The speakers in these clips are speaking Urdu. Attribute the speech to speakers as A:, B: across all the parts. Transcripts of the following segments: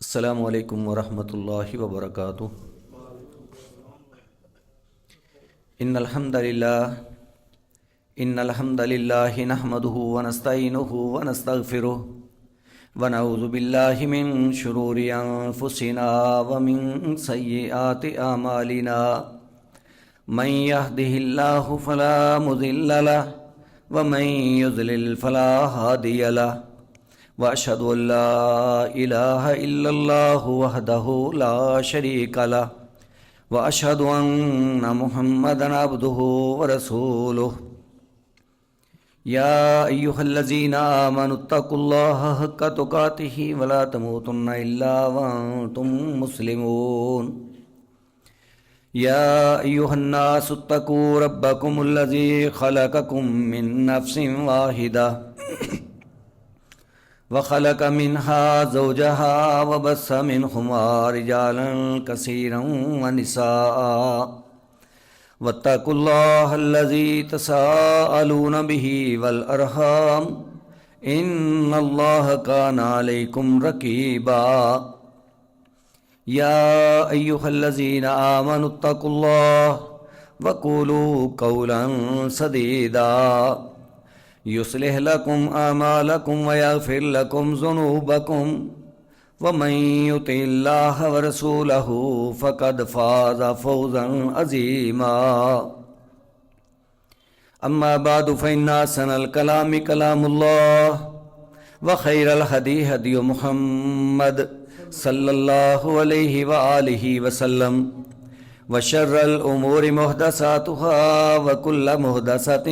A: السلام علیکم ورحمۃ اللہ وبرکاتہ۔ ان الحمد للہ نحمده ونستعینه ونستغفره ونعوذ باللہ من شرور انفسنا ومن سیئات اعمالنا من يهده الله فلا مضل له ومن يضلل فلا هادي له واشهد ان لا الہ الا اللہ وحدہ لا شریک له واشهد ان محمدا عبدہ ورسولہ یا ایھا الذین آمنوا اتقوا اللہ حق تقاتہ ولا تموتن الا وانتم مسلمون یا ایھا الناس اتقوا ربکم الذی خلقکم من نفس واحدہ وخلق منها زوجها وبث منهما رجالا كثيرا ونساء واتقوا الله الذي تساءلون به والأرحام إن الله كان عليكم رقيبا يا أيها الذين آمنوا اتقوا الله وقولوا قولا سديدا يصلح لكم أعمالكم ويغفر لكم ذنوبكم ومن يطع الله ورسوله فقد فاز فوزا عظيما أما بعد فإن أحسن الكلام كلام الله وخير الهدي هدي محمد صلى الله عليه وآله وسلم وشر الأمور محدثاتها وكل محدثة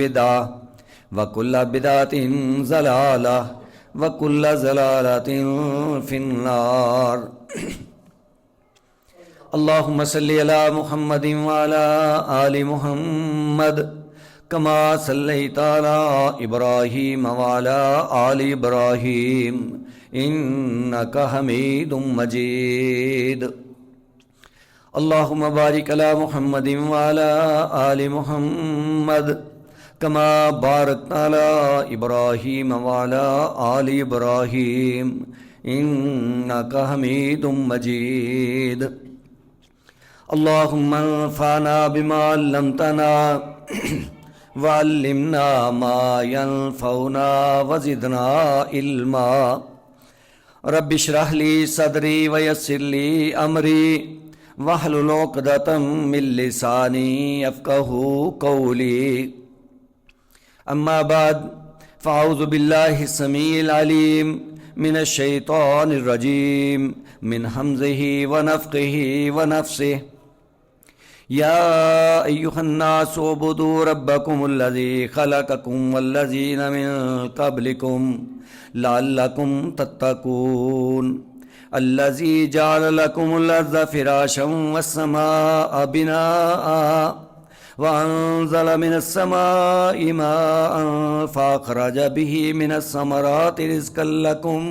A: بدعة وَكُلَّ بِدْعَةٍ ضَلَالَةٍ وَكُلَّ ضَلَالَةٍ فِي النَّارِ اللهم صل على محمد وعلى آل محمد كما صليت على إبراهيم وعلى آل إبراهيم إنك حميد مجيد اللهم بارك على محمد وعلى آل محمد كما باركت على إبراهيم وعلى آل إبراهيم إنك حميد مجيد اللهم انفعنا بما علمتنا وعلمنا ما ينفعنا وزدنا علما رب اشرح لي صدري ويسر لي أمري واحلل عقدة من لساني يفقهوا قولي اما بعد فاعوذ باللہ السمیع العلیم من الشیطان الرجیم من حمزہ ونفخہ ونفثہ یا ایھا الناس اعبدوا ربکم الذی خلقکم والذین من قبلکم لعلکم تتقون الذی جعل لکم الارض فراشا والسماء بناء وأنزل من السماء ماء فأخرج به من الثمرات رزقا لكم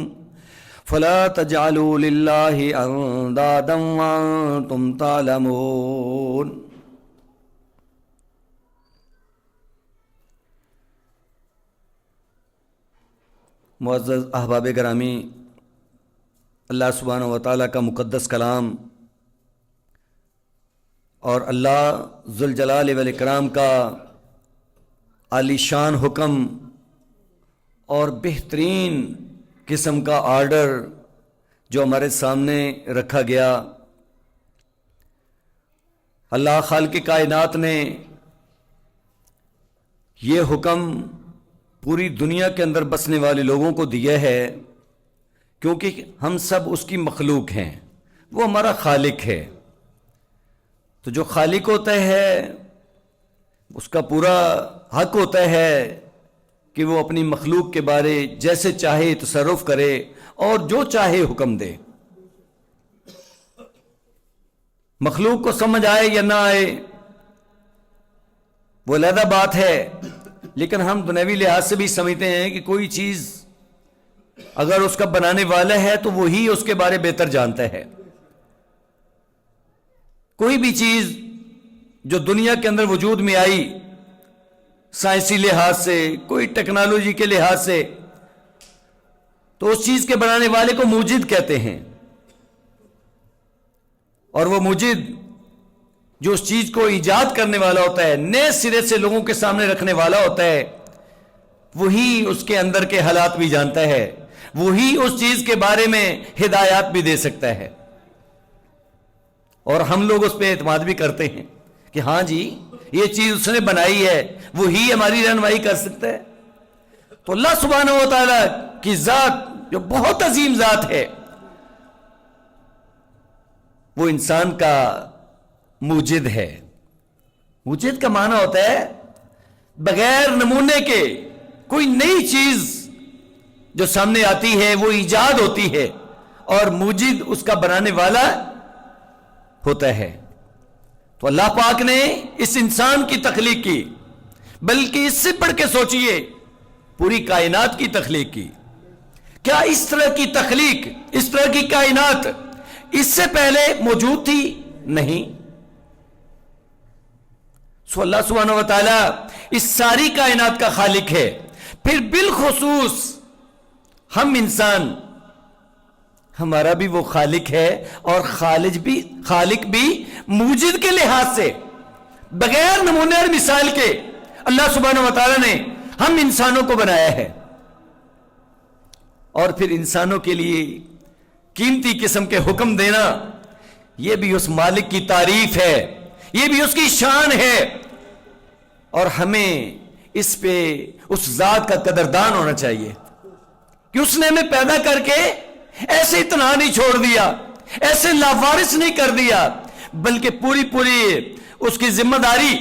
A: فلا تجعلوا لله أندادا وأنتم تعلمون۔ معزز احباب گرامی، اللہ سبحانہ و تعالیٰ کا مقدس کلام اور اللہ ذوالجلال والاکرام کا عالی شان حکم اور بہترین قسم کا آرڈر جو ہمارے سامنے رکھا گیا، اللہ خالق کائنات نے یہ حکم پوری دنیا کے اندر بسنے والے لوگوں کو دیا ہے، کیونکہ ہم سب اس کی مخلوق ہیں، وہ ہمارا خالق ہے۔ تو جو خالق ہوتا ہے اس کا پورا حق ہوتا ہے کہ وہ اپنی مخلوق کے بارے جیسے چاہے تصرف کرے اور جو چاہے حکم دے۔ مخلوق کو سمجھ آئے یا نہ آئے وہ علیحدہ بات ہے، لیکن ہم دنیوی لحاظ سے بھی سمجھتے ہیں کہ کوئی چیز اگر اس کا بنانے والا ہے تو وہی اس کے بارے بہتر جانتا ہے۔ کوئی بھی چیز جو دنیا کے اندر وجود میں آئی سائنسی لحاظ سے، کوئی ٹیکنالوجی کے لحاظ سے، تو اس چیز کے بنانے والے کو موجد کہتے ہیں۔ اور وہ موجد جو اس چیز کو ایجاد کرنے والا ہوتا ہے، نئے سرے سے لوگوں کے سامنے رکھنے والا ہوتا ہے، وہی اس کے اندر کے حالات بھی جانتا ہے، وہی اس چیز کے بارے میں ہدایات بھی دے سکتا ہے۔ اور ہم لوگ اس پہ اعتماد بھی کرتے ہیں کہ ہاں جی یہ چیز اس نے بنائی ہے، وہی ہماری رہنمائی کر سکتا ہے۔ تو اللہ سبحانہ و تعالیٰ کی ذات جو بہت عظیم ذات ہے، وہ انسان کا موجد ہے۔ موجد کا معنی ہوتا ہے بغیر نمونے کے کوئی نئی چیز جو سامنے آتی ہے وہ ایجاد ہوتی ہے، اور موجد اس کا بنانے والا ہوتا ہے۔ تو اللہ پاک نے اس انسان کی تخلیق کی، بلکہ اس سے بڑھ کے سوچئے پوری کائنات کی تخلیق کی۔ کیا اس طرح کی تخلیق، اس طرح کی کائنات اس سے پہلے موجود تھی؟ نہیں۔ سو اللہ سبحانہ و تعالیٰ اس ساری کائنات کا خالق ہے۔ پھر بالخصوص ہم انسان، ہمارا بھی وہ خالق ہے، اور خالق بھی موجد کے لحاظ سے بغیر نمونے اور مثال کے اللہ سبحانہ و تعالیٰ نے ہم انسانوں کو بنایا ہے، اور پھر انسانوں کے لیے قیمتی قسم کے حکم دینا، یہ بھی اس مالک کی تعریف ہے، یہ بھی اس کی شان ہے، اور ہمیں اس پہ اس ذات کا قدردان ہونا چاہیے کہ اس نے ہمیں پیدا کر کے ایسے تنہا نہیں چھوڑ دیا، ایسے لاوارث نہیں کر دیا، بلکہ پوری اس کی ذمہ داری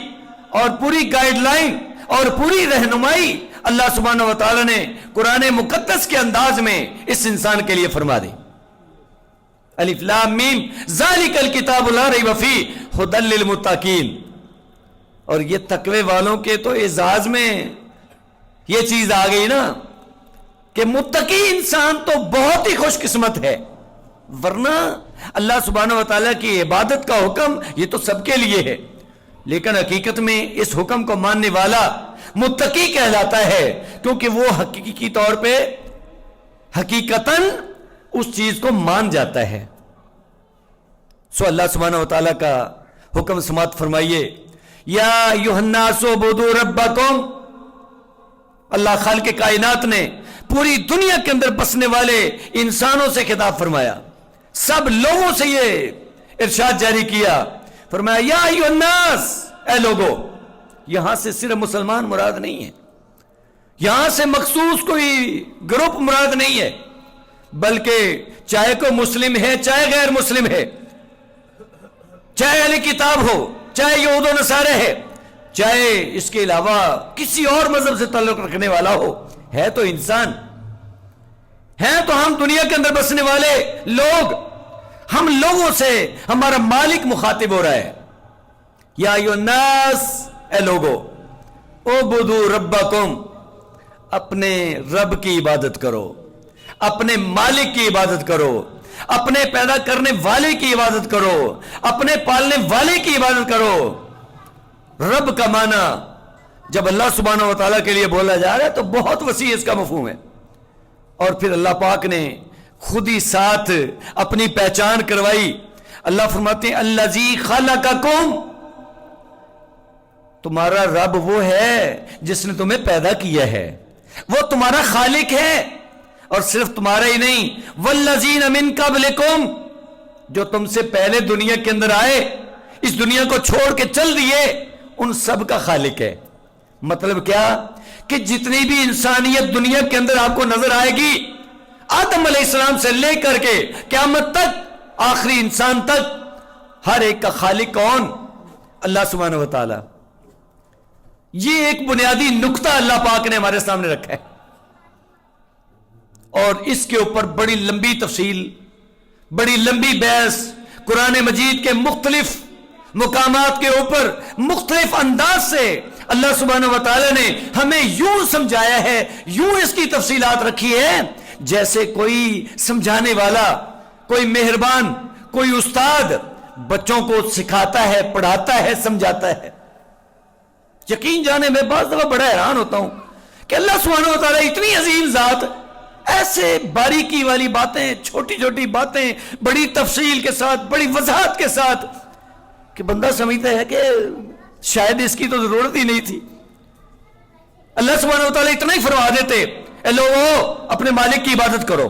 A: اور پوری گائیڈ لائن اور پوری رہنمائی اللہ سبحانہ و تعالی نے قرآن مقدس کے انداز میں اس انسان کے لیے فرما دی۔ الف لام میم ذالک الکتاب لا ریب فیہ ھدی للمتقین۔ اور یہ تقوی والوں کے تو اعزاز میں یہ چیز آ گئی نا کہ متقی انسان تو بہت ہی خوش قسمت ہے، ورنہ اللہ سبحانہ و تعالیٰ کی عبادت کا حکم یہ تو سب کے لیے ہے، لیکن حقیقت میں اس حکم کو ماننے والا متقی کہلاتا ہے، کیونکہ وہ حقیقی طور پہ حقیقتاً اس چیز کو مان جاتا ہے۔ سو اللہ سبحانہ و تعالیٰ کا حکم سماعت فرمائیے، یا ایھا الناس اعبدوا ربکم۔ اللہ خالق کائنات نے پوری دنیا کے اندر بسنے والے انسانوں سے خطاب فرمایا، سب لوگوں سے یہ ارشاد جاری کیا، فرمایا یا ایھا الناس، اے لوگو۔ یہاں سے صرف مسلمان مراد نہیں ہے، یہاں سے مخصوص کوئی گروپ مراد نہیں ہے، بلکہ چاہے کوئی مسلم ہے چاہے غیر مسلم ہے، چاہے اہل کتاب ہو چاہے یہود و نصارہ ہے، چاہے اس کے علاوہ کسی اور مذہب سے تعلق رکھنے والا ہو، ہے تو انسان، ہے تو ہم دنیا کے اندر بسنے والے لوگ، ہم لوگوں سے ہمارا مالک مخاطب ہو رہا ہے۔ یا ایھا الناس، اے لوگو، اعبدوا ربکم، اپنے رب کی عبادت کرو، اپنے مالک کی عبادت کرو، اپنے پیدا کرنے والے کی عبادت کرو، اپنے پالنے والے کی عبادت کرو۔ رب کا معنی جب اللہ سبحانہ و تعالیٰ کے لیے بولا جا رہا ہے تو بہت وسیع اس کا مفہوم ہے، اور پھر اللہ پاک نے خود ہی ساتھ اپنی پہچان کروائی۔ اللہ فرماتے ہیں الذی خلقکم، تمہارا رب وہ ہے جس نے تمہیں پیدا کیا ہے، وہ تمہارا خالق ہے، اور صرف تمہارا ہی نہیں، والذین من قبلکم، جو تم سے پہلے دنیا کے اندر آئے، اس دنیا کو چھوڑ کے چل دیے، ان سب کا خالق ہے۔ مطلب کیا کہ جتنی بھی انسانیت دنیا کے اندر آپ کو نظر آئے گی، آدم علیہ السلام سے لے کر کے قیامت تک، آخری انسان تک، ہر ایک کا خالق کون؟ اللہ سبحانہ و تعالی۔ یہ ایک بنیادی نقطہ اللہ پاک نے ہمارے سامنے رکھا ہے، اور اس کے اوپر بڑی لمبی تفصیل، بڑی لمبی بحث قرآن مجید کے مختلف مقامات کے اوپر مختلف انداز سے اللہ سبحانہ و تعالی نے ہمیں یوں سمجھایا ہے، یوں اس کی تفصیلات رکھی ہے، جیسے کوئی سمجھانے والا، کوئی مہربان، کوئی استاد بچوں کو سکھاتا ہے، پڑھاتا ہے، سمجھاتا ہے۔ یقین جانے میں بعض دفعہ بڑا حیران ہوتا ہوں کہ اللہ سبحانہ و تعالی اتنی عظیم ذات ایسے باریکی والی باتیں، چھوٹی چھوٹی باتیں بڑی تفصیل کے ساتھ، بڑی وضاحت کے ساتھ، کہ بندہ سمجھتا ہے کہ شاید اس کی تو ضرورت ہی نہیں تھی۔ اللہ سبحانہ و تعالیٰ اتنا ہی فرما دیتے، اے لوگو اپنے مالک کی عبادت کرو،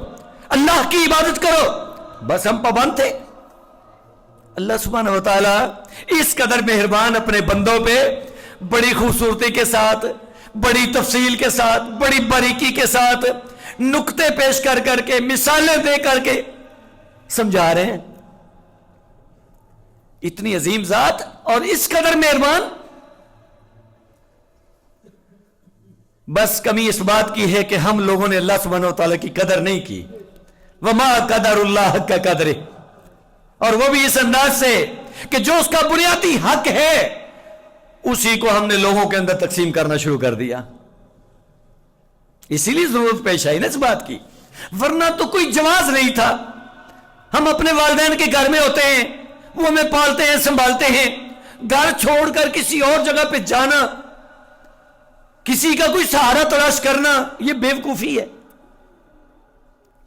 A: اللہ کی عبادت کرو، بس ہم پابند تھے۔ اللہ سبحانہ و تعالیٰ اس قدر مہربان اپنے بندوں پہ بڑی خوبصورتی کے ساتھ، بڑی تفصیل کے ساتھ، بڑی باریکی کے ساتھ نقطے پیش کر کر کے، مثالیں دے کر کے سمجھا رہے ہیں۔ اتنی عظیم ذات اور اس قدر مہربان، بس کمی اس بات کی ہے کہ ہم لوگوں نے اللہ سبحانہ و تعالیٰ کی قدر نہیں کی۔ وما قدر اللہ حق قدرہ، اور وہ بھی اس انداز سے کہ جو اس کا بنیادی حق ہے اسی کو ہم نے لوگوں کے اندر تقسیم کرنا شروع کر دیا۔ اسی لیے ضرورت پیش آئی نا اس بات کی، ورنہ تو کوئی جواز نہیں تھا۔ ہم اپنے والدین کے گھر میں ہوتے ہیں، وہ ہمیں پالتے ہیں، سنبھالتے ہیں، گھر چھوڑ کر کسی اور جگہ پہ جانا، کسی کا کوئی سہارا تلاش کرنا، یہ بیوقوفی ہے۔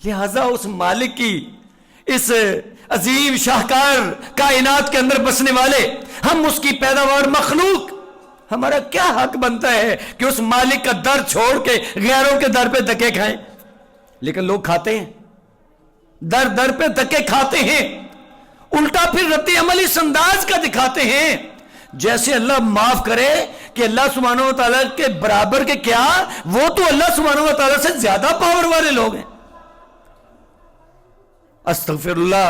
A: لہذا اس مالک کی، اس عظیم شاہکار کائنات کے اندر بسنے والے، ہم اس کی پیداوار مخلوق، ہمارا کیا حق بنتا ہے کہ اس مالک کا در چھوڑ کے غیروں کے در پہ دھکے کھائیں؟ لیکن لوگ کھاتے ہیں، در در پہ دھکے کھاتے ہیں، الٹا پھر رد عمل اس انداز کا دکھاتے ہیں جیسے اللہ معاف کرے کہ اللہ سبحانہ و تعالیٰ کے برابر کے کیا، وہ تو اللہ سبحانہ و تعالیٰ سے زیادہ پاور والے لوگ ہیں۔ استغفر اللہ،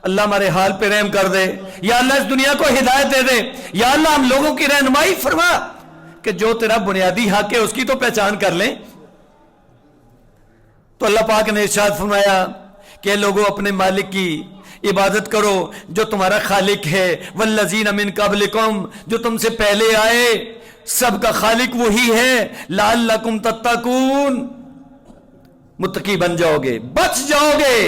A: اللہ ہمارے حال پہ رحم کر دے، یا اللہ اس دنیا کو ہدایت دے دے، یا اللہ ہم لوگوں کی رہنمائی فرما کہ جو تیرا بنیادی حق ہے اس کی تو پہچان کر لیں۔ تو اللہ پاک نے ارشاد فرمایا کہ لوگوں اپنے مالک کی عبادت کرو جو تمہارا خالق ہے، والذین من قبلکم، جو تم سے پہلے آئے، سب کا خالق وہی ہے، لعلکم تتقون، متقی بن جاؤ گے، بچ جاؤ گے،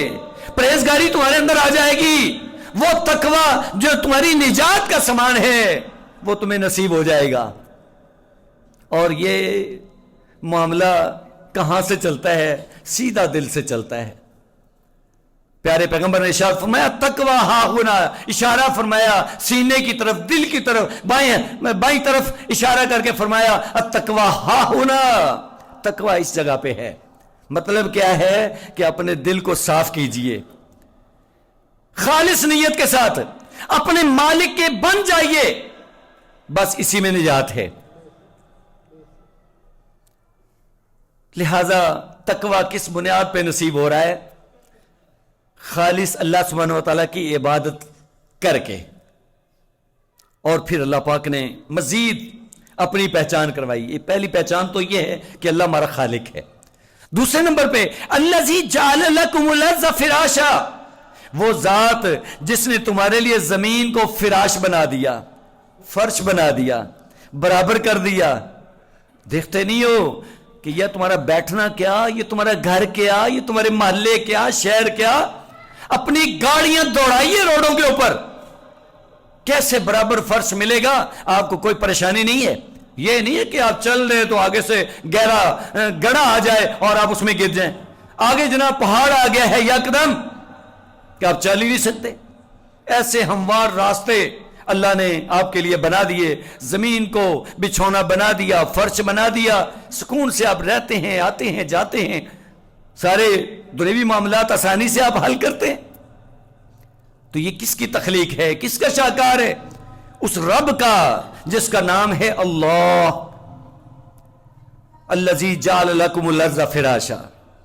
A: پرہیزگاری تمہارے اندر آ جائے گی، وہ تقوی جو تمہاری نجات کا سامان ہے وہ تمہیں نصیب ہو جائے گا۔ اور یہ معاملہ کہاں سے چلتا ہے؟ سیدھا دل سے چلتا ہے۔ پیارے پیغمبر نے ارشاد فرمایا تقوی ہا ہونا، اشارہ فرمایا سینے کی طرف، دل کی طرف، بائیں طرف اشارہ کر کے فرمایا التقوی ہا ہونا، تقوی اس جگہ پہ ہے۔ مطلب کیا ہے کہ اپنے دل کو صاف کیجئے، خالص نیت کے ساتھ اپنے مالک کے بن جائیے، بس اسی میں نجات ہے۔ لہذا تقوی کس بنیاد پہ نصیب ہو رہا ہے؟ خالص اللہ سبحانہ و تعالیٰ کی عبادت کر کے، اور پھر اللہ پاک نے مزید اپنی پہچان کروائی۔ یہ پہلی پہچان تو یہ ہے کہ اللہ ہمارا خالق ہے۔ دوسرے نمبر پہ الذی جعل لکم الارض فراشا، وہ ذات جس نے تمہارے لیے زمین کو فراش بنا دیا، فرش بنا دیا، برابر کر دیا۔ دیکھتے نہیں ہو کہ یہ تمہارا بیٹھنا کیا، یہ تمہارا گھر کیا، یہ تمہارے محلے کیا، شہر کیا، اپنی گاڑیاں دوڑائیے روڈوں کے اوپر، کیسے برابر فرش ملے گا، آپ کو کوئی پریشانی نہیں ہے۔ یہ نہیں ہے کہ آپ چل رہے تو آگے سے گہرا گڑھا آ جائے اور آپ اس میں گر جائیں، آگے جناب پہاڑ آ گیا ہے یکدم کہ آپ چل ہی نہیں سکتے۔ ایسے ہموار راستے اللہ نے آپ کے لیے بنا دیے، زمین کو بچھونا بنا دیا، فرش بنا دیا، سکون سے آپ رہتے ہیں، آتے ہیں، جاتے ہیں، سارے دنیوی معاملات آسانی سے آپ حل کرتے ہیں۔ تو یہ کس کی تخلیق ہے، کس کا شاہکار ہے؟ اس رب کا جس کا نام ہے اللہ، الذی جعل لکم الارض فراشا،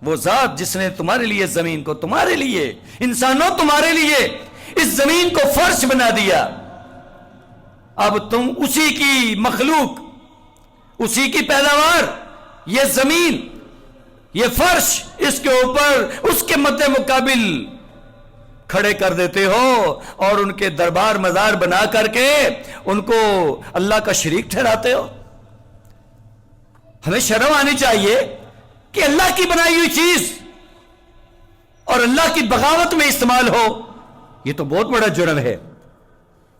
A: وہ ذات جس نے تمہارے لیے زمین کو، تمہارے لیے انسانوں، تمہارے لیے اس زمین کو فرش بنا دیا۔ اب تم اسی کی مخلوق، اسی کی پیداوار، یہ زمین، یہ فرش، اس کے اوپر اس کے مد مقابل کھڑے کر دیتے ہو اور ان کے دربار مزار بنا کر کے ان کو اللہ کا شریک ٹھہراتے ہو۔ ہمیں شرم آنی چاہیے کہ اللہ کی بنائی ہوئی چیز اور اللہ کی بغاوت میں استعمال ہو، یہ تو بہت بڑا جرم ہے،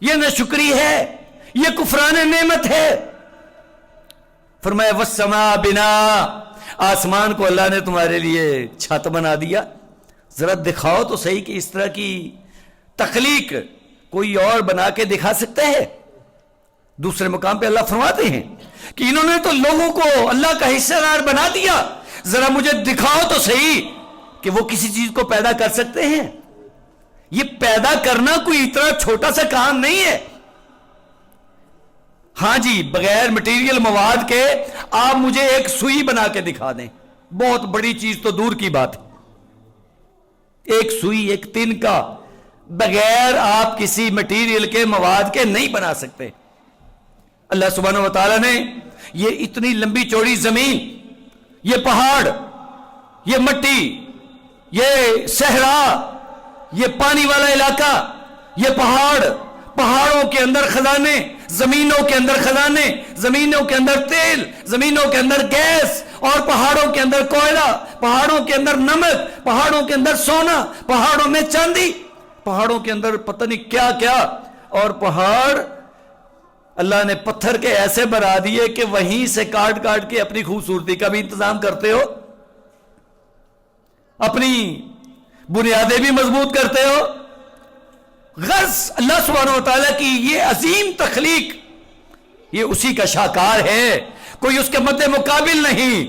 A: یہ ناشکری ہے، یہ کفران نعمت ہے۔ فرمایا والسماء بنا، آسمان کو اللہ نے تمہارے لیے چھت بنا دیا. ذرا دکھاؤ تو صحیح کہ اس طرح کی تخلیق کوئی اور بنا کے دکھا سکتا ہے. دوسرے مقام پہ اللہ فرماتے ہیں کہ انہوں نے تو لوگوں کو اللہ کا حصہ دار بنا دیا, ذرا مجھے دکھاؤ تو صحیح کہ وہ کسی چیز کو پیدا کر سکتے ہیں. یہ پیدا کرنا کوئی اتنا چھوٹا سا کام نہیں ہے. ہاں جی, بغیر مٹیریل مواد کے آپ مجھے ایک سوئی بنا کے دکھا دیں, بہت بڑی چیز تو دور کی بات ہے. ایک سوئی, ایک تن کا بغیر آپ کسی مٹیریل کے مواد کے نہیں بنا سکتے. اللہ سبحانہ و تعالیٰ نے یہ اتنی لمبی چوڑی زمین, یہ پہاڑ, یہ مٹی, یہ صحرا, یہ پانی والا علاقہ, یہ پہاڑ, پہاڑوں کے اندر خزانے, زمینوں کے اندر خزانے, زمینوں کے اندر تیل, زمینوں کے اندر گیس, اور پہاڑوں کے اندر کوئلہ, پہاڑوں کے اندر نمک, پہاڑوں کے اندر سونا, پہاڑوں میں چاندی, پہاڑوں کے اندر پتہ نہیں کیا کیا. اور پہاڑ اللہ نے پتھر کے ایسے بنا دیے کہ وہیں سے کاٹ کاٹ کے اپنی خوبصورتی کا بھی انتظام کرتے ہو, اپنی بنیادیں بھی مضبوط کرتے ہو. غرض اللہ سبحانہ و تعالیٰ کی یہ عظیم تخلیق یہ اسی کا شاہکار ہے, کوئی اس کے مد مقابل نہیں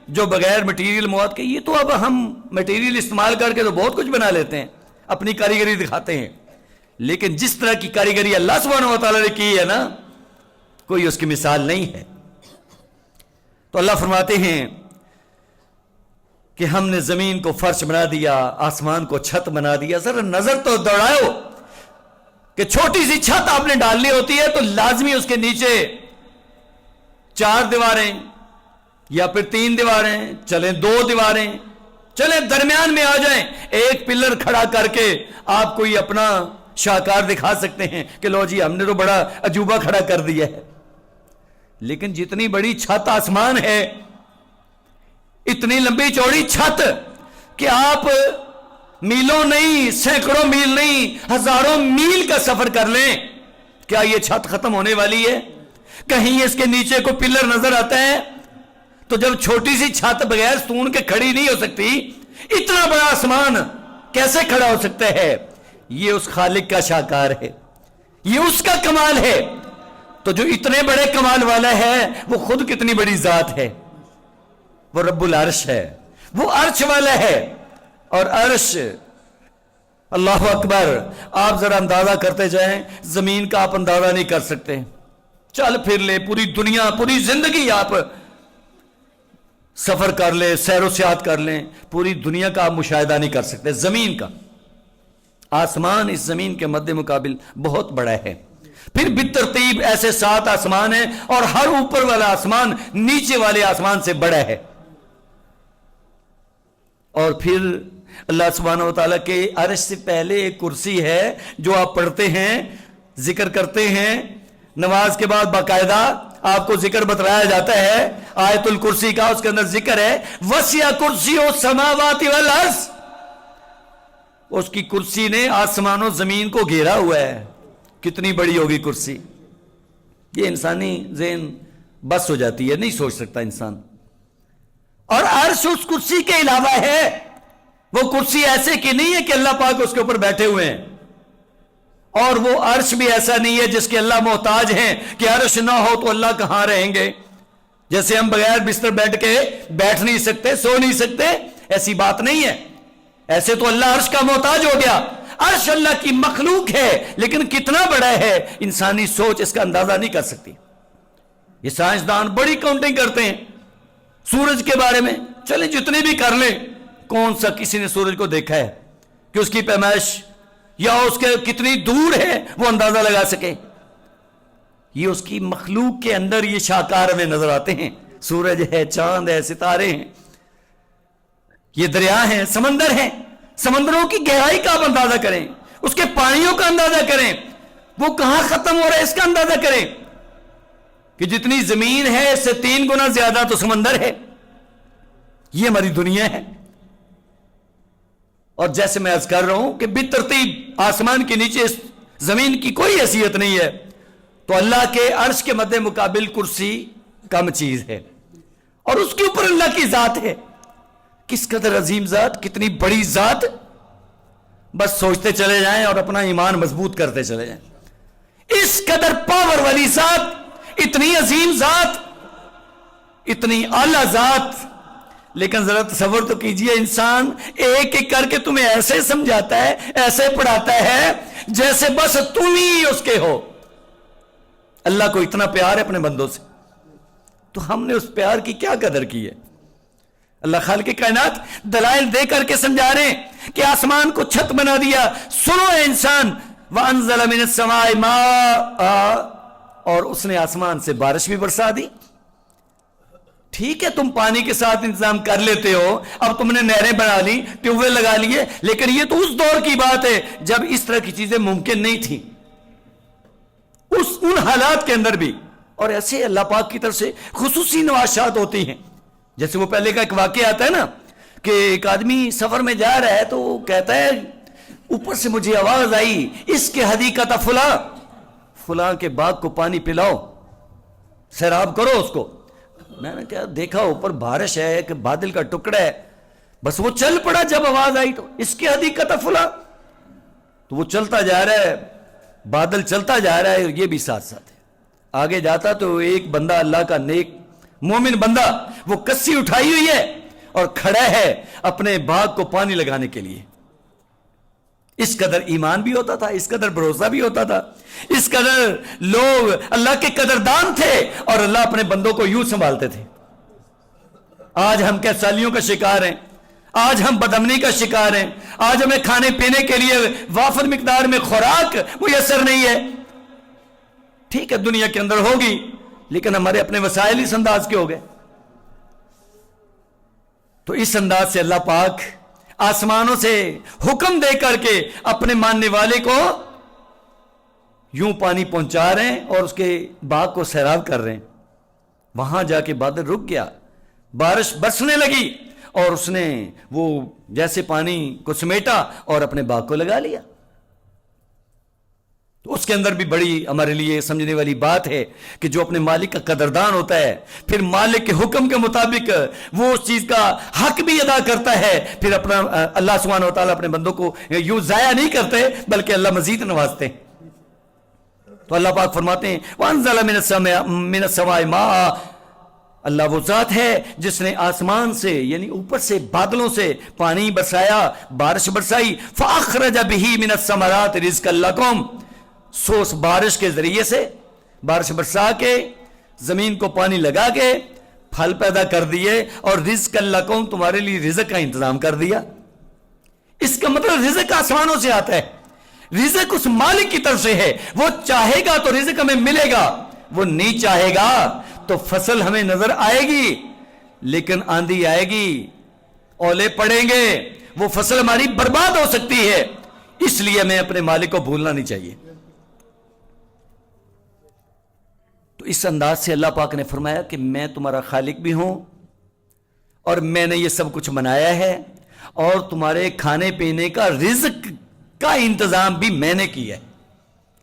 A: جو بغیر مٹیریل مواد کے. یہ تو اب ہم مٹیریل استعمال کر کے تو بہت کچھ بنا لیتے ہیں, اپنی کاریگری دکھاتے ہیں, لیکن جس طرح کی کاریگری اللہ سبحانہ و تعالیٰ نے کی ہے نا, کوئی اس کی مثال نہیں ہے. تو اللہ فرماتے ہیں کہ ہم نے زمین کو فرش بنا دیا, آسمان کو چھت بنا دیا. ذرا نظر تو دوڑاؤ کہ چھوٹی سی چھت آپ نے ڈالنی ہوتی ہے تو لازمی اس کے نیچے 4 دیواریں یا پھر 3 دیواریں, چلیں 2 دیواریں, چلیں درمیان میں آ جائیں, ایک پلر کھڑا کر کے آپ کوئی اپنا شاہکار دکھا سکتے ہیں کہ لو جی ہم نے تو بڑا عجوبہ کھڑا کر دیا ہے. لیکن جتنی بڑی چھت آسمان ہے, اتنی لمبی چوڑی چھت کہ آپ میلوں نہیں, سینکڑوں میل نہیں, ہزاروں میل کا سفر کر لیں, کیا یہ چھت ختم ہونے والی ہے؟ کہیں اس کے نیچے کو پلر نظر آتا ہے؟ تو جب چھوٹی سی چھت بغیر ستون کے کھڑی نہیں ہو سکتی, اتنا بڑا آسمان کیسے کھڑا ہو سکتا ہے؟ یہ اس خالق کا شاہکار ہے, یہ اس کا کمال ہے. تو جو اتنے بڑے کمال والا ہے وہ خود کتنی بڑی ذات ہے, وہ رب العرش ہے, وہ عرش والا ہے. اور عرش, اللہ اکبر, آپ ذرا اندازہ کرتے جائیں, زمین کا آپ اندازہ نہیں کر سکتے. چل پھر لے پوری دنیا, پوری زندگی آپ سفر کر لیں, سیر و سیاحت کر لیں, پوری دنیا کا آپ مشاہدہ نہیں کر سکتے زمین کا. آسمان اس زمین کے مد مقابل بہت بڑا ہے. پھر بالترتیب ایسے 7 آسمان ہیں, اور ہر اوپر والا آسمان نیچے والے آسمان سے بڑا ہے. اور پھر اللہ سبحانہ و تعالیٰ کے عرش سے پہلے ایک کرسی ہے جو آپ پڑھتے ہیں, ذکر کرتے ہیں, نماز کے بعد باقاعدہ آپ کو ذکر بتلایا جاتا ہے آیت الکرسی کا. اس کے اندر ذکر ہے وسع کرسی السماوات والارض, اس کی کرسی نے آسمان و زمین کو گھیرا ہوا ہے. کتنی بڑی ہوگی کرسی, یہ انسانی ذہن بس ہو جاتی ہے, نہیں سوچ سکتا انسان. اور عرش اس کرسی کے علاوہ ہے, وہ کرسی ایسے کی نہیں ہے کہ اللہ پاک اس کے اوپر بیٹھے ہوئے ہیں, اور وہ عرش بھی ایسا نہیں ہے جس کے اللہ محتاج ہیں کہ عرش نہ ہو تو اللہ کہاں رہیں گے. جیسے ہم بغیر بستر بیٹھ کے بیٹھ نہیں سکتے, سو نہیں سکتے, ایسی بات نہیں ہے. ایسے تو اللہ عرش کا محتاج ہو گیا. عرش اللہ کی مخلوق ہے, لیکن کتنا بڑا ہے انسانی سوچ اس کا اندازہ نہیں کر سکتی. یہ سائنسدان بڑی کاؤنٹنگ کرتے ہیں سورج کے بارے میں, چلیں جتنے بھی کر لیں, کون سا کسی نے سورج کو دیکھا ہے کہ اس کی پیمائش یا اس کے کتنی دور ہے وہ اندازہ لگا سکے؟ یہ اس کی مخلوق کے اندر یہ شاہکار ہمیں نظر آتے ہیں. سورج ہے, چاند ہے, ستارے ہیں, یہ دریا ہیں, سمندر ہیں. سمندروں کی گہرائی کا آپ اندازہ کریں, اس کے پانیوں کا اندازہ کریں, وہ کہاں ختم ہو رہا ہے اس کا اندازہ کریں کہ جتنی زمین ہے اس سے 3 گنا زیادہ تو سمندر ہے. یہ ہماری دنیا ہے. اور جیسے میں عرض کر رہا ہوں کہ بالترتیب آسمان کے نیچے اس زمین کی کوئی حیثیت نہیں ہے, تو اللہ کے عرش کے مد مقابل کرسی کم چیز ہے. اور اس کے اوپر اللہ کی ذات ہے. کس قدر عظیم ذات, کتنی بڑی ذات. بس سوچتے چلے جائیں اور اپنا ایمان مضبوط کرتے چلے جائیں. اس قدر پاور والی ذات, اتنی عظیم ذات, اتنی اعلی ذات. لیکن ذرا تصور تو کیجئے, انسان ایک ایک کر کے تمہیں ایسے سمجھاتا ہے, ایسے پڑھاتا ہے جیسے بس تم ہی اس کے ہو. اللہ کو اتنا پیار ہے اپنے بندوں سے, تو ہم نے اس پیار کی کیا قدر کی ہے. اللہ خالق کائنات دلائل دے کر کے سمجھا رہے ہیں کہ آسمان کو چھت بنا دیا. سنو اے انسان, وَأَنزَلَ مِنَ السَّمَاءِ مَاءً, اور اس نے آسمان سے بارش بھی برسا دی. ٹھیک ہے تم پانی کے ساتھ انتظام کر لیتے ہو, اب تم نے نہریں بنا لی, ٹیوب ویل لگا لیے, لیکن یہ تو اس دور کی بات ہے جب اس طرح کی چیزیں ممکن نہیں تھی, ان حالات کے اندر بھی. اور ایسے اللہ پاک کی طرف سے خصوصی نوازشات ہوتی ہیں. جیسے وہ پہلے کا ایک واقعہ آتا ہے نا, کہ ایک آدمی سفر میں جا رہا ہے تو وہ کہتا ہے اوپر سے مجھے آواز آئی, اس کے حدیقہ فلاں, فلاں کے باغ کو پانی پلاؤ, سیراب کرو اس کو. میں نے کیا دیکھا اوپر بارش ہے, کہ بادل کا ٹکڑا ہے, بس وہ چل پڑا. جب آواز آئی تو اس کی حدیقہ فلاں, تو وہ چلتا جا رہا ہے, بادل چلتا جا رہا ہے, یہ بھی ساتھ ساتھ ہے. آگے جاتا تو ایک بندہ, اللہ کا نیک مومن بندہ, وہ کسی اٹھائی ہوئی ہے اور کھڑا ہے اپنے باغ کو پانی لگانے کے لیے. اس قدر ایمان بھی ہوتا تھا, اس قدر بھروسہ بھی ہوتا تھا, اس قدر لوگ اللہ کے قدردان تھے, اور اللہ اپنے بندوں کو یوں سنبھالتے تھے. آج ہم کیسالیوں کا شکار ہیں, آج ہم بدامنی کا شکار ہیں, آج ہمیں کھانے پینے کے لیے وافر مقدار میں خوراک میسر نہیں ہے. ٹھیک ہے دنیا کے اندر ہوگی, لیکن ہمارے اپنے وسائل اس انداز کے ہو گئے. تو اس انداز سے اللہ پاک آسمانوں سے حکم دے کر کے اپنے ماننے والے کو یوں پانی پہنچا رہے ہیں اور اس کے باغ کو سیراب کر رہے ہیں. وہاں جا کے بادل رک گیا, بارش برسنے لگی, اور اس نے وہ جیسے پانی کو سمیٹا اور اپنے باغ کو لگا لیا. تو اس کے اندر بھی بڑی ہمارے لیے سمجھنے والی بات ہے کہ جو اپنے مالک کا قدردان ہوتا ہے, پھر مالک کے حکم کے مطابق وہ اس چیز کا حق بھی ادا کرتا ہے, پھر اپنا اللہ سبحانہ و تعالیٰ اپنے بندوں کو یوں ضائع نہیں کرتے, بلکہ اللہ مزید نوازتے ہیں. تو اللہ پاک فرماتے ہیں وَأَنزَلَ مِنَ السَّمَاءِ مَاءً, اللہ وہ ذات ہے جس نے آسمان سے یعنی اوپر سے بادلوں سے پانی برسایا, بارش برسائی. فَأَخْرَجَ بِهِ مِنَ الثَّمَرَاتِ رِزْقًا لَكُمْ, سو اس بارش کے ذریعے سے, بارش برسا کے زمین کو پانی لگا کے پھل پیدا کر دیے, اور رزق لکم, تمہارے لیے رزق کا انتظام کر دیا. اس کا مطلب رزق آسمانوں سے آتا ہے, رزق اس مالک کی طرف سے ہے. وہ چاہے گا تو رزق ہمیں ملے گا, وہ نہیں چاہے گا تو فصل ہمیں نظر آئے گی, لیکن آندھی آئے گی, اولے پڑیں گے, وہ فصل ہماری برباد ہو سکتی ہے. اس لیے ہمیں اپنے مالک کو بھولنا نہیں چاہیے. تو اس انداز سے اللہ پاک نے فرمایا کہ میں تمہارا خالق بھی ہوں, اور میں نے یہ سب کچھ بنایا ہے, اور تمہارے کھانے پینے کا رزق کا انتظام بھی میں نے کیا ہے.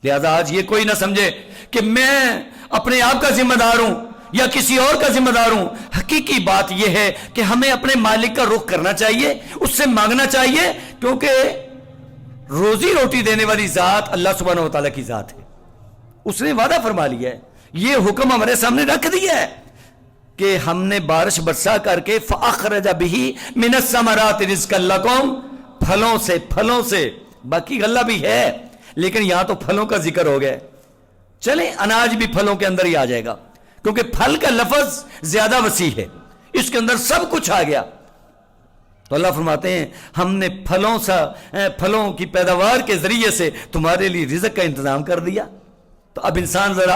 A: لہذا آج یہ کوئی نہ سمجھے کہ میں اپنے آپ کا ذمہ دار ہوں یا کسی اور کا ذمہ دار ہوں. حقیقی بات یہ ہے کہ ہمیں اپنے مالک کا رخ کرنا چاہیے, اس سے مانگنا چاہیے, کیونکہ روزی روٹی دینے والی ذات اللہ سبحانہ و تعالیٰ کی ذات ہے. اس نے وعدہ فرما لیا ہے, یہ حکم ہمارے سامنے رکھ دیا ہے کہ ہم نے بارش برسا کر کے فَأَخْرَجَ بِهِ مِنَ الثَّمَرَاتِ رِزْقًا لَكُمْ, پھلوں سے, باقی غلہ بھی ہے لیکن یہاں تو پھلوں کا ذکر ہو گیا. چلیں اناج بھی پھلوں کے اندر ہی آ جائے گا, کیونکہ پھل کا لفظ زیادہ وسیع ہے, اس کے اندر سب کچھ آ گیا. تو اللہ فرماتے ہیں ہم نے پھلوں کی پیداوار کے ذریعے سے تمہارے لیے رزق کا انتظام کر دیا. تو اب انسان ذرا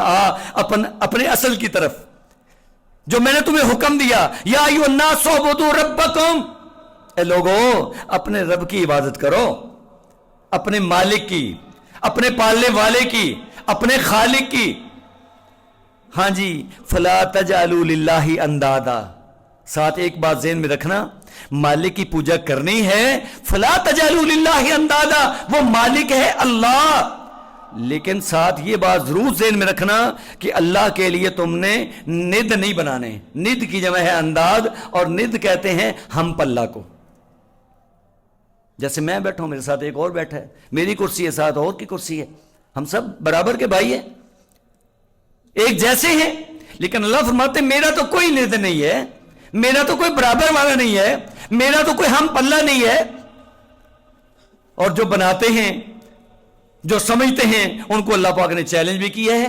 A: اپنے اصل کی طرف, جو میں نے تمہیں حکم دیا, یا ایھا الناس اعبدوا ربکم, اے لوگو اپنے رب کی عبادت کرو, اپنے مالک کی, اپنے پالنے والے کی, اپنے خالق کی. ہاں جی, فلا تجعلوا للہ اندادا, ساتھ ایک بات ذہن میں رکھنا, مالک کی پوجا کرنی ہے, فلا تجعلوا للہ اندادا, وہ مالک ہے اللہ, لیکن ساتھ یہ بات ضرور ذہن میں رکھنا کہ اللہ کے لیے تم نے ند نہیں بنانے. ند کی جمع ہے انداز, اور ند کہتے ہیں ہم پلہ کو. جیسے میں بیٹھا ہوں, میرے ساتھ ایک اور بیٹھا ہے, میری کرسی ہے, ساتھ اور کی کرسی ہے, ہم سب برابر کے بھائی ہیں, ایک جیسے ہیں. لیکن اللہ فرماتے میرا تو کوئی ند نہیں ہے, میرا تو کوئی برابر والا نہیں ہے, میرا تو کوئی ہم پلہ نہیں ہے. اور جو بناتے ہیں, جو سمجھتے ہیں, ان کو اللہ پاک نے چیلنج بھی کیا ہے.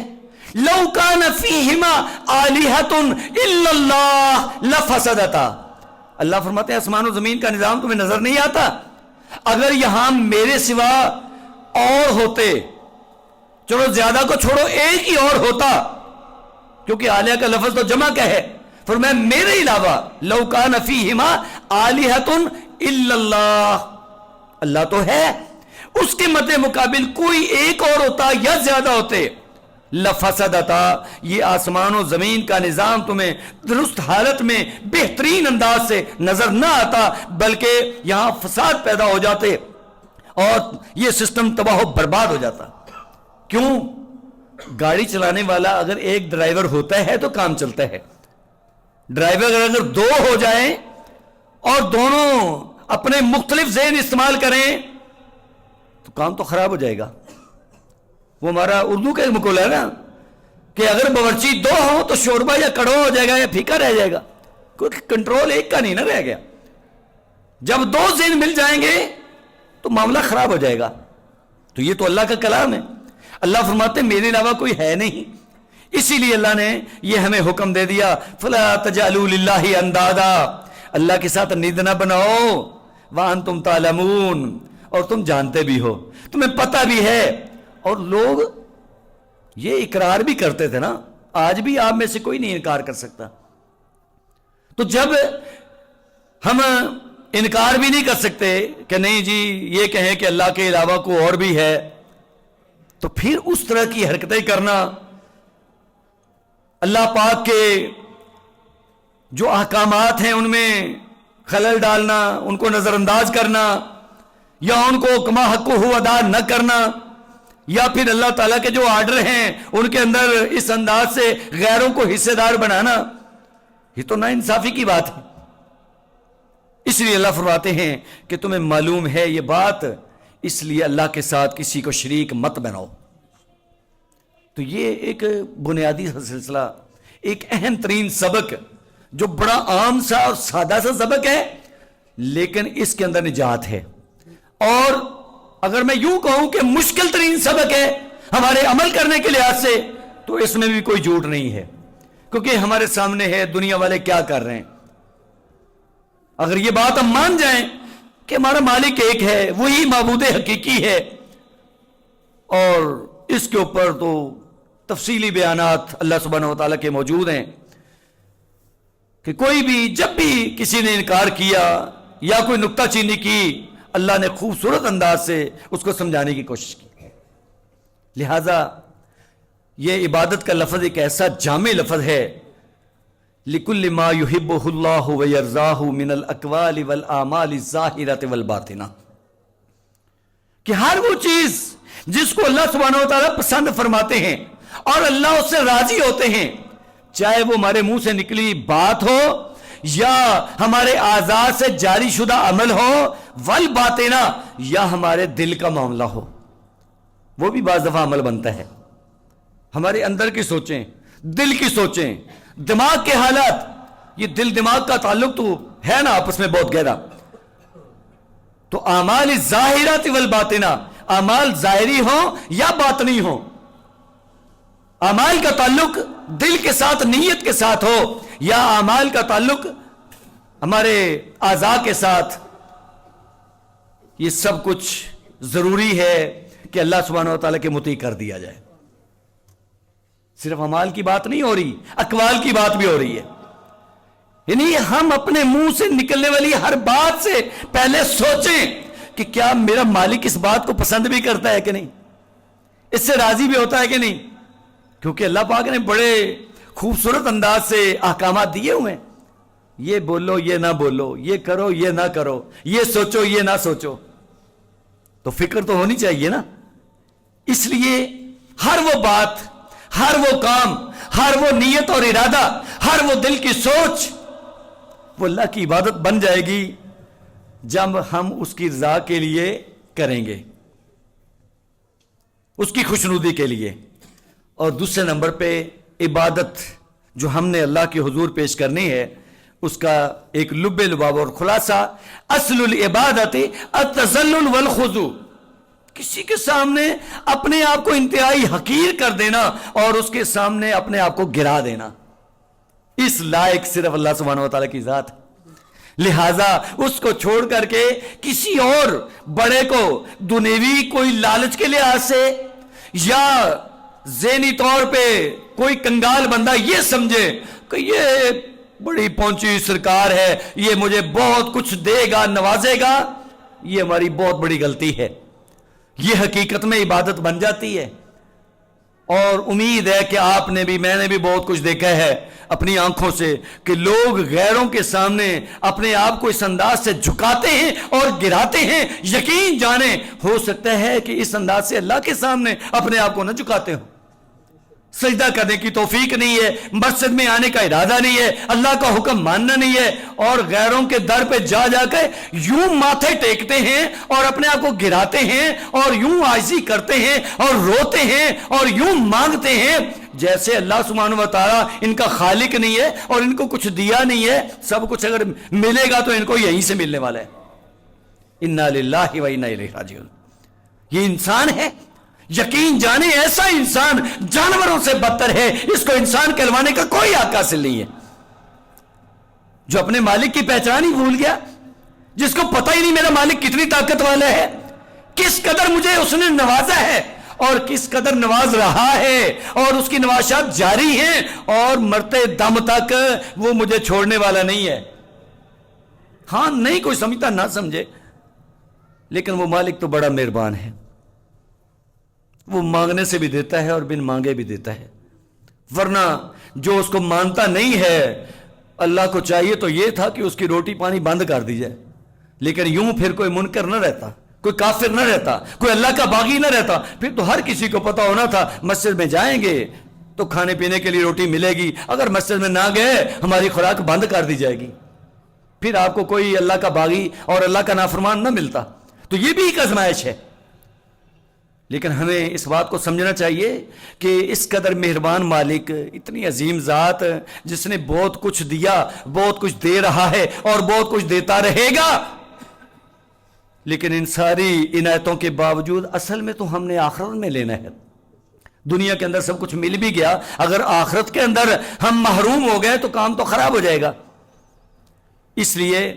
A: لو کان فیہما آلہۃ الا اللہ لفسدتا. اللہ فرماتے ہیں آسمان و زمین کا نظام تمہیں نظر نہیں آتا؟ اگر یہاں میرے سوا اور ہوتے, چلو زیادہ کو چھوڑو, ایک ہی اور ہوتا, کیونکہ آلیہ کا لفظ تو جمع کا ہے, فرمایا میرے علاوہ لو کان فیہما آلہۃ الا اللہ, اللہ تو ہے, اس کے مد مقابل کوئی ایک اور ہوتا یا زیادہ ہوتے, لفسدتا, یہ آسمان و زمین کا نظام تمہیں درست حالت میں بہترین انداز سے نظر نہ آتا, بلکہ یہاں فساد پیدا ہو جاتے اور یہ سسٹم تباہ و برباد ہو جاتا. کیوں؟ گاڑی چلانے والا اگر ایک ڈرائیور ہوتا ہے تو کام چلتا ہے. ڈرائیور اگر دو ہو جائیں اور دونوں اپنے مختلف ذہن استعمال کریں تو کام تو خراب ہو جائے گا. وہ ہمارا اردو کا مقولہ ہے نا کہ اگر باورچی دو ہوں تو شوربہ یا کڑوا ہو جائے گا یا پھیکا رہ جائے گا, کوئی کنٹرول ایک کا نہیں نہ رہ گیا. جب دو ذہن مل جائیں گے تو معاملہ خراب ہو جائے گا. تو یہ تو اللہ کا کلام ہے. اللہ فرماتے میرے علاوہ کوئی ہے نہیں, اسی لیے اللہ نے یہ ہمیں حکم دے دیا فلا تجعلوا للہ اندادا, اللہ کے ساتھ ند نہ بناؤ, وانتم تعلمون, اور تم جانتے بھی ہو, تمہیں پتہ بھی ہے. اور لوگ یہ اقرار بھی کرتے تھے نا, آج بھی آپ میں سے کوئی نہیں انکار کر سکتا. تو جب ہم انکار بھی نہیں کر سکتے کہ نہیں جی یہ کہیں کہ اللہ کے علاوہ کوئی اور بھی ہے, تو پھر اس طرح کی حرکتیں کرنا, اللہ پاک کے جو احکامات ہیں ان میں خلل ڈالنا, ان کو نظر انداز کرنا, یا ان کو کما حق ہو ادا نہ کرنا, یا پھر اللہ تعالیٰ کے جو آرڈر ہیں ان کے اندر اس انداز سے غیروں کو حصے دار بنانا, یہ تو ناانصافی کی بات ہے. اس لیے اللہ فرماتے ہیں کہ تمہیں معلوم ہے یہ بات, اس لیے اللہ کے ساتھ کسی کو شریک مت بناؤ. تو یہ ایک بنیادی سلسلہ, ایک اہم ترین سبق, جو بڑا عام سا اور سادہ سا سبق ہے, لیکن اس کے اندر نجات ہے. اور اگر میں یوں کہوں کہ مشکل ترین سبق ہے ہمارے عمل کرنے کے لحاظ سے, تو اس میں بھی کوئی جھوٹ نہیں ہے, کیونکہ ہمارے سامنے ہے دنیا والے کیا کر رہے ہیں. اگر یہ بات ہم مان جائیں کہ ہمارا مالک ایک ہے, وہی معبود حقیقی ہے, اور اس کے اوپر تو تفصیلی بیانات اللہ سبحانہ و تعالیٰ کے موجود ہیں کہ کوئی بھی جب بھی کسی نے انکار کیا یا کوئی نکتہ چینی کی, اللہ نے خوبصورت انداز سے اس کو سمجھانے کی کوشش کی. لہذا یہ عبادت کا لفظ ایک ایسا جامع لفظ ہے, لِكُلِّ مَا يُحِبُّهُ اللَّهُ وَيَرْضَاهُ مِنَ الْأَقْوَالِ وَالْآمَالِ الظَّاهِرَةِ وَالْبَاطِنَةِ, کہ ہر وہ چیز جس کو اللہ سبحانہ و تعالیٰ پسند فرماتے ہیں اور اللہ اس سے راضی ہوتے ہیں, چاہے وہ ہمارے منہ سے نکلی بات ہو یا ہمارے اعضاء سے جاری شدہ عمل ہو, والباطنہ, یا ہمارے دل کا معاملہ ہو, وہ بھی بعض دفعہ عمل بنتا ہے. ہمارے اندر کی سوچیں, دل کی سوچیں, دماغ کے حالات, یہ دل دماغ کا تعلق تو ہے نا آپس میں بہت گہرا. تو اعمال ظاہرات والباطنہ, اعمال ظاہری ہوں یا باطنی ہوں, اعمال کا تعلق دل کے ساتھ, نیت کے ساتھ ہو, یا اعمال کا تعلق ہمارے اعضاء کے ساتھ, یہ سب کچھ ضروری ہے کہ اللہ سبحانہ و تعالیٰ کے مطیع کر دیا جائے. صرف اعمال کی بات نہیں ہو رہی, اقوال کی بات بھی ہو رہی ہے. یعنی ہم اپنے منہ سے نکلنے والی ہر بات سے پہلے سوچیں کہ کیا میرا مالک اس بات کو پسند بھی کرتا ہے کہ نہیں, اس سے راضی بھی ہوتا ہے کہ نہیں. کیونکہ اللہ پاک نے بڑے خوبصورت انداز سے احکامات دیے ہوئے ہیں, یہ بولو یہ نہ بولو, یہ کرو یہ نہ کرو, یہ سوچو یہ نہ سوچو. تو فکر تو ہونی چاہیے نا. اس لیے ہر وہ بات، ہر وہ کام، ہر وہ نیت اور ارادہ، ہر وہ دل کی سوچ وہ اللہ کی عبادت بن جائے گی جب ہم اس کی رضا کے لیے کریں گے، اس کی خوشنودی کے لیے۔ اور دوسرے نمبر پہ عبادت جو ہم نے اللہ کے حضور پیش کرنی ہے، اس کا ایک لب لباب اور خلاصہ، اصل العبادت التذلل والخضوع، کسی کے سامنے اپنے آپ کو انتہائی حقیر کر دینا اور اس کے سامنے اپنے آپ کو گرا دینا، اس لائق صرف اللہ سبحانہ و تعالیٰ کی ذات ہے۔ لہذا اس کو چھوڑ کر کے کسی اور بڑے کو دنیوی کوئی لالچ کے لحاظ سے یا ذہنی طور پہ کوئی کنگال بندہ یہ سمجھے کہ یہ بڑی پہنچی سرکار ہے، یہ مجھے بہت کچھ دے گا، نوازے گا، یہ ہماری بہت بڑی غلطی ہے۔ یہ حقیقت میں عبادت بن جاتی ہے، اور امید ہے کہ آپ نے بھی، میں نے بھی بہت کچھ دیکھا ہے اپنی آنکھوں سے کہ لوگ غیروں کے سامنے اپنے آپ کو اس انداز سے جھکاتے ہیں اور گراتے ہیں، یقین جانیں ہو سکتا ہے کہ اس انداز سے اللہ کے سامنے اپنے آپ کو نہ جھکاتے ہوں۔ سجدہ کرنے کی توفیق نہیں ہے، مسجد میں آنے کا ارادہ نہیں ہے، اللہ کا حکم ماننا نہیں ہے، اور غیروں کے در پہ جا جا کے یوں ماتھے ٹیکتے ہیں اور اپنے آپ کو گراتے ہیں اور یوں عاجزی کرتے ہیں اور روتے ہیں اور یوں مانگتے ہیں جیسے اللہ سبحانہ و تعالیٰ ان کا خالق نہیں ہے اور ان کو کچھ دیا نہیں ہے، سب کچھ اگر ملے گا تو ان کو یہیں سے ملنے والا ہے۔ انا للہ و انا الیہ راجعون۔ یہ انسان ہے، یقین جانے ایسا انسان جانوروں سے بدتر ہے، اس کو انسان کہلوانے کا کوئی حق حاصل نہیں ہے، جو اپنے مالک کی پہچان ہی بھول گیا، جس کو پتہ ہی نہیں میرا مالک کتنی طاقت والا ہے، کس قدر مجھے اس نے نوازا ہے اور کس قدر نواز رہا ہے، اور اس کی نوازشات جاری ہیں اور مرتے دم تک وہ مجھے چھوڑنے والا نہیں ہے۔ ہاں نہیں کوئی سمجھتا نہ سمجھے، لیکن وہ مالک تو بڑا مہربان ہے، وہ مانگنے سے بھی دیتا ہے اور بن مانگے بھی دیتا ہے، ورنہ جو اس کو مانتا نہیں ہے اللہ کو چاہیے تو یہ تھا کہ اس کی روٹی پانی بند کر دی جائے، لیکن یوں پھر کوئی منکر نہ رہتا، کوئی کافر نہ رہتا، کوئی اللہ کا باغی نہ رہتا، پھر تو ہر کسی کو پتا ہونا تھا مسجد میں جائیں گے تو کھانے پینے کے لیے روٹی ملے گی، اگر مسجد میں نہ گئے ہماری خوراک بند کر دی جائے گی، پھر آپ کو کوئی اللہ کا باغی اور اللہ کا نافرمان نہ ملتا۔ تو یہ بھی ایک آزمائش ہے، لیکن ہمیں اس بات کو سمجھنا چاہیے کہ اس قدر مہربان مالک، اتنی عظیم ذات جس نے بہت کچھ دیا، بہت کچھ دے رہا ہے اور بہت کچھ دیتا رہے گا، لیکن ان ساری عنایتوں کے باوجود اصل میں تو ہم نے آخرت میں لینا ہے۔ دنیا کے اندر سب کچھ مل بھی گیا، اگر آخرت کے اندر ہم محروم ہو گئے تو کام تو خراب ہو جائے گا۔ اس لیے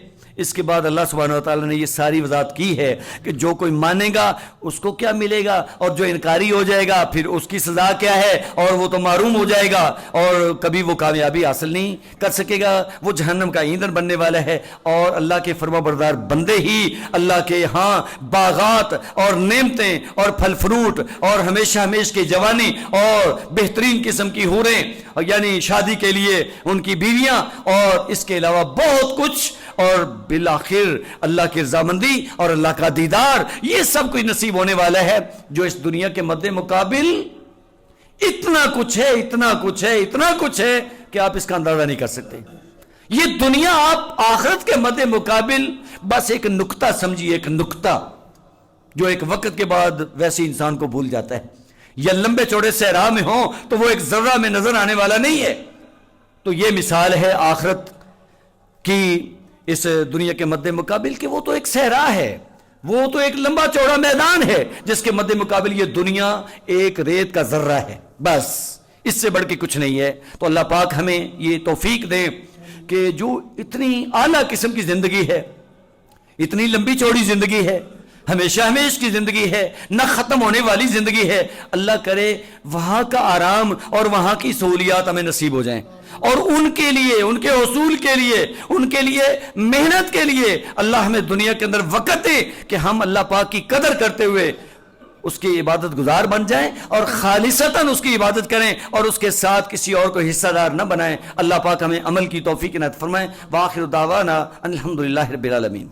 A: اس کے بعد اللہ سبحانہ وتعالی نے یہ ساری وضاحت کی ہے کہ جو کوئی مانے گا اس کو کیا ملے گا، اور جو انکاری ہو جائے گا پھر اس کی سزا کیا ہے، اور وہ تو محروم ہو جائے گا اور کبھی وہ کامیابی حاصل نہیں کر سکے گا، وہ جہنم کا ایندھن بننے والا ہے۔ اور اللہ کے فرما بردار بندے ہی اللہ کے ہاں باغات اور نعمتیں اور پھل فروٹ اور ہمیشہ ہمیش کی جوانی اور بہترین قسم کی حوریں، یعنی شادی کے لیے ان کی بیویاں، اور اس کے علاوہ بہت کچھ، اور بالآخر اللہ کی رضامندی اور اللہ کا دیدار، یہ سب کچھ نصیب ہونے والا ہے، جو اس دنیا کے مد مقابل اتنا کچھ ہے، اتنا کچھ ہے، اتنا کچھ ہے کہ آپ اس کا اندازہ نہیں کر سکتے۔ یہ دنیا آپ آخرت کے مد مقابل بس ایک نقطہ سمجھیے، ایک نقطہ جو ایک وقت کے بعد ویسے انسان کو بھول جاتا ہے، یا لمبے چوڑے صحرا میں ہوں تو وہ ایک ذرہ میں نظر آنے والا نہیں ہے۔ تو یہ مثال ہے آخرت کی اس دنیا کے مد مقابل کہ وہ تو ایک صحرا ہے، وہ تو ایک لمبا چوڑا میدان ہے جس کے مد مقابل یہ دنیا ایک ریت کا ذرہ ہے، بس اس سے بڑھ کے کچھ نہیں ہے۔ تو اللہ پاک ہمیں یہ توفیق دے کہ جو اتنی اعلیٰ قسم کی زندگی ہے، اتنی لمبی چوڑی زندگی ہے، ہمیشہ ہمیش کی زندگی ہے، نہ ختم ہونے والی زندگی ہے، اللہ کرے وہاں کا آرام اور وہاں کی سہولیات ہمیں نصیب ہو جائیں، اور ان کے لیے، ان کے حصول کے لیے، ان کے لیے محنت کے لیے اللہ ہمیں دنیا کے اندر وقت دے کہ ہم اللہ پاک کی قدر کرتے ہوئے اس کی عبادت گزار بن جائیں اور خالصتاً اس کی عبادت کریں اور اس کے ساتھ کسی اور کو حصہ دار نہ بنائیں۔ اللہ پاک ہمیں عمل کی توفیق عنایت فرمائیں۔ وآخر دعوانا الحمدللہ رب العالمین۔